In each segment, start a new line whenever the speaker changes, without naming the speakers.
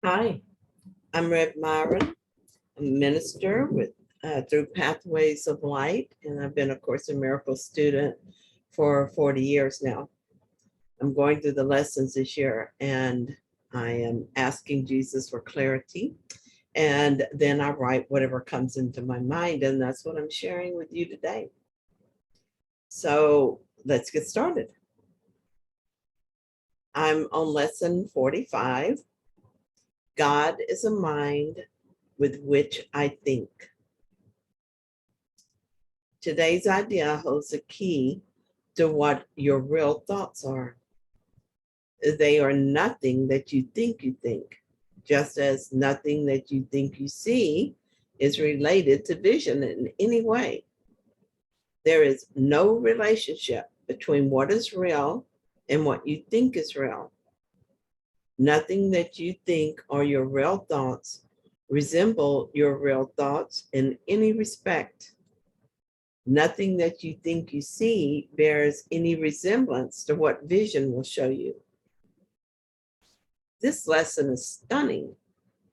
Hi, I'm Rev Myron, a minister with through Pathways of Light, and I've been a Course in Miracles student for 40 years now. I'm going through the lessons this year, and I am asking Jesus for clarity, and then I write whatever comes into my mind, and that's what I'm sharing with you today. So let's get started. I'm on lesson 45. God is a mind with which I think. Today's idea holds a key to what your real thoughts are. They are nothing that you think, just as nothing that you think you see is related to vision in any way. There is no relationship between what is real and what you think is real. Nothing that you think or your real thoughts resemble your real thoughts in any respect. Nothing that you think you see bears any resemblance to what vision will show you. This lesson is stunning.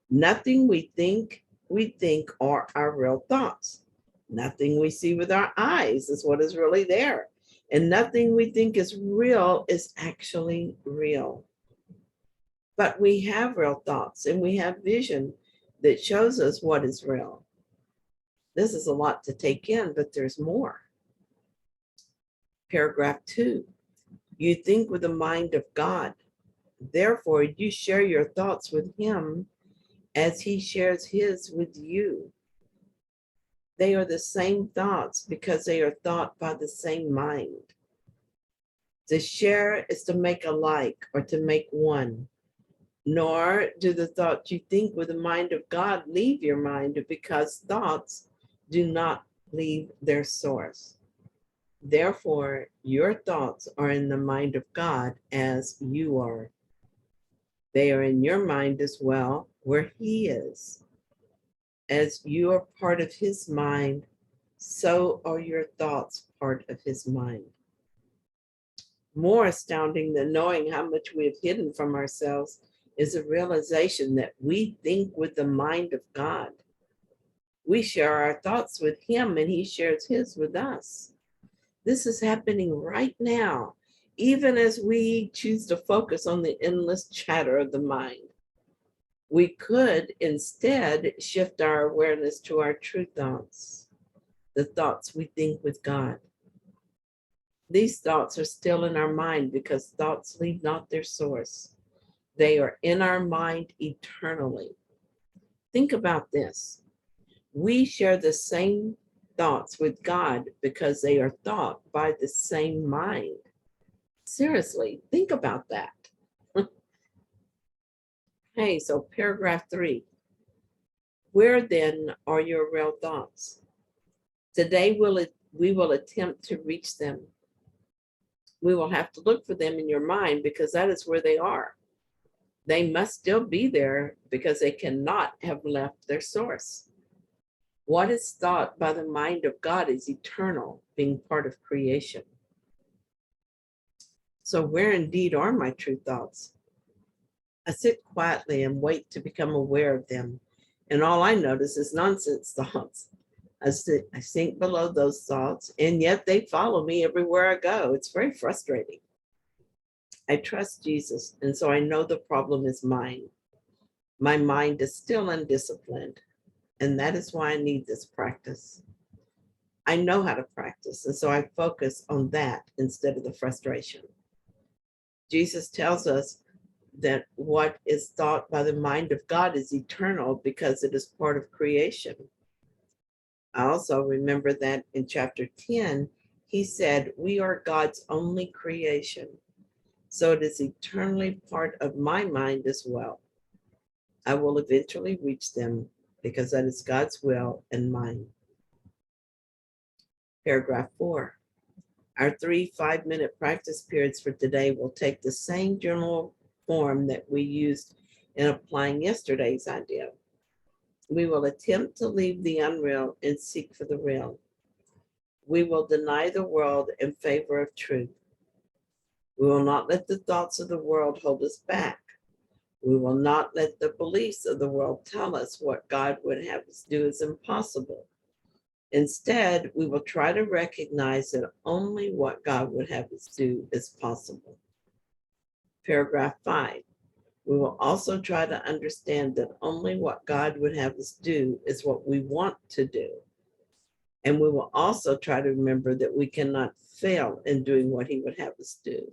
Nothing we think are our real thoughts. Nothing we see with our eyes is what is really there. And nothing we think is real is actually real. But we have real thoughts and we have vision that shows us what is real. This is a lot to take in, but there's more. Paragraph 2. You think with the mind of God. Therefore, you share your thoughts with him as he shares his with you. They are the same thoughts because they are thought by the same mind. To share is to make alike or to make one. Nor do the thoughts you think with the mind of God leave your mind, because thoughts do not leave their source. Therefore, your thoughts are in the mind of God as you are. They are in your mind as well, where he is. As you are part of his mind, so are your thoughts part of his mind. More astounding than knowing how much we have hidden from ourselves is the realization that we think with the mind of God. We share our thoughts with him and he shares his with us. This is happening right now, even as we choose to focus on the endless chatter of the mind. We could instead shift our awareness to our true thoughts, the thoughts we think with God. These thoughts are still in our mind because thoughts leave not their source. They are in our mind eternally. Think about this. We share the same thoughts with God because they are thought by the same mind. Seriously, think about that. Hey, so paragraph 3. Where then are your real thoughts? Today we will attempt to reach them. We will have to look for them in your mind because that is where they are. They must still be there because they cannot have left their source. What is thought by the mind of God is eternal, being part of creation. So where indeed are my true thoughts? I sit quietly and wait to become aware of them, and all I notice is nonsense thoughts. I sink below those thoughts, and yet they follow me everywhere I go. It's very frustrating. I trust Jesus, and so I know the problem is mine. My mind is still undisciplined, and that is why I need this practice. I know how to practice, and so I focus on that instead of the frustration. Jesus tells us that what is thought by the mind of God is eternal because it is part of creation. I also remember that in chapter 10, he said, we are God's only creation. So it is eternally part of my mind as well. I will eventually reach them because that is God's will and mine. Paragraph 4. Our 3 5-minute practice periods for today will take the same general form that we used in applying yesterday's idea. We will attempt to leave the unreal and seek for the real. We will deny the world in favor of truth. We will not let the thoughts of the world hold us back. We will not let the beliefs of the world tell us what God would have us do is impossible. Instead, we will try to recognize that only what God would have us do is possible. Paragraph 5. We will also try to understand that only what God would have us do is what we want to do. And we will also try to remember that we cannot fail in doing what he would have us do.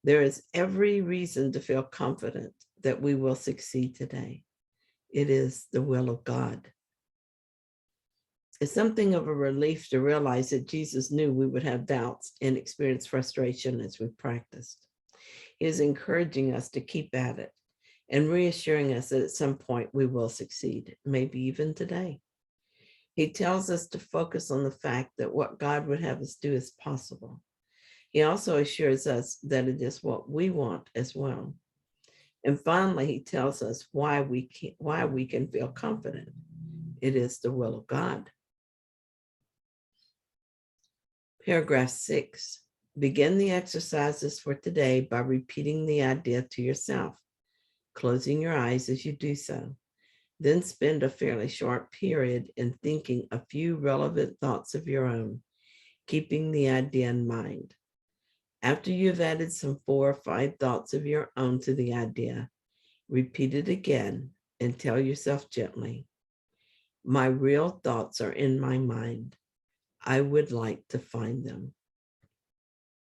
There is every reason to feel confident that we will succeed today. It is the will of God. It's something of a relief to realize that Jesus knew we would have doubts and experience frustration as we practiced. He is encouraging us to keep at it and reassuring us that at some point we will succeed, maybe even today. He tells us to focus on the fact that what God would have us do is possible. He also assures us that it is what we want as well. And finally, he tells us why we can feel confident. It is the will of God. Paragraph 6. Begin the exercises for today by repeating the idea to yourself, closing your eyes as you do so. Then spend a fairly short period in thinking a few relevant thoughts of your own, keeping the idea in mind. After you've added some 4 or 5 thoughts of your own to the idea, repeat it again and tell yourself gently, my real thoughts are in my mind. I would like to find them.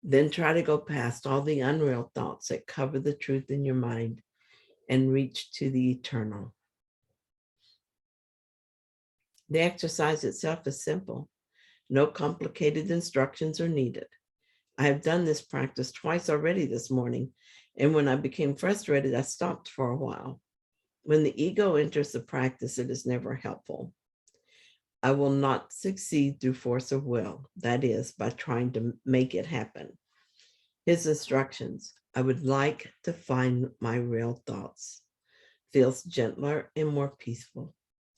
Then try to go past all the unreal thoughts that cover the truth in your mind and reach to the eternal. The exercise itself is simple. No complicated instructions are needed. I have done this practice twice already this morning, and when I became frustrated, I stopped for a while. When the ego enters the practice, it is never helpful. I will not succeed through force of will, that is, by trying to make it happen. His instructions, I would like to find my real thoughts, feels gentler and more peaceful,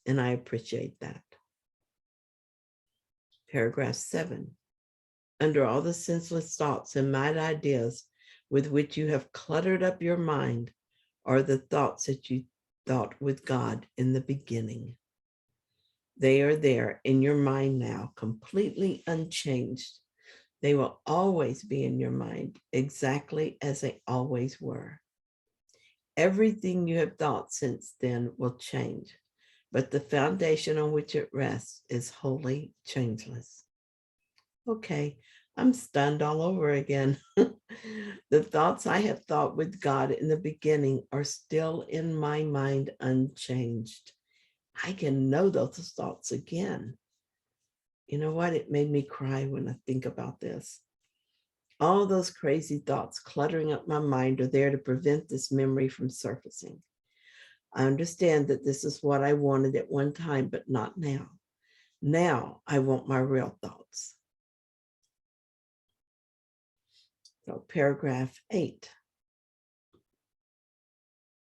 and I appreciate that. Paragraph 7. Under all the senseless thoughts and mad ideas with which you have cluttered up your mind are the thoughts that you thought with God in the beginning. They are there in your mind now, completely unchanged. They will always be in your mind, exactly as they always were. Everything you have thought since then will change, but the foundation on which it rests is wholly changeless. Okay, I'm stunned all over again. The thoughts I have thought with God in the beginning are still in my mind unchanged. I can know those thoughts again. You know what? It made me cry when I think about this. All those crazy thoughts cluttering up my mind are there to prevent this memory from surfacing. I understand that this is what I wanted at one time, but not now. Now I want my real thoughts. So paragraph 8.